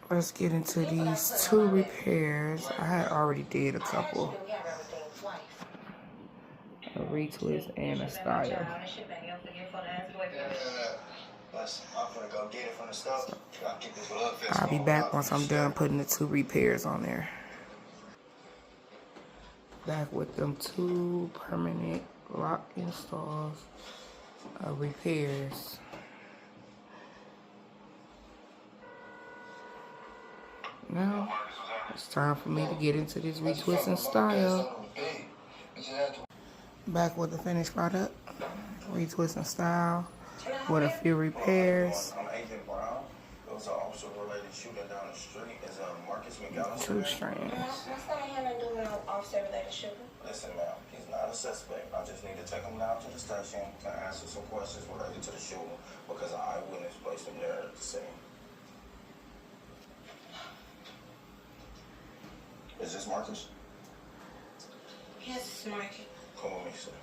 Let's get into these 2 repairs. I had already did a couple. A retwist and a style. I'll be back once I'm done putting the 2 repairs on there. Back with them 2 permanent lock installs, repairs. Now it's time for me to get into this retwist and style. Back with the finished product, retwist and style, with a few repairs. Those are also related shooting down the street is Marcus McGowan. 2 strands. What's that handling doing on officer related shooting? Listen, ma'am, he's not a suspect. I just need to take him down to the station to answer some questions related to the shooting because an eyewitness placed him there at the scene. Is this Marcus? Yes, it's Marcus. Come with me, sir.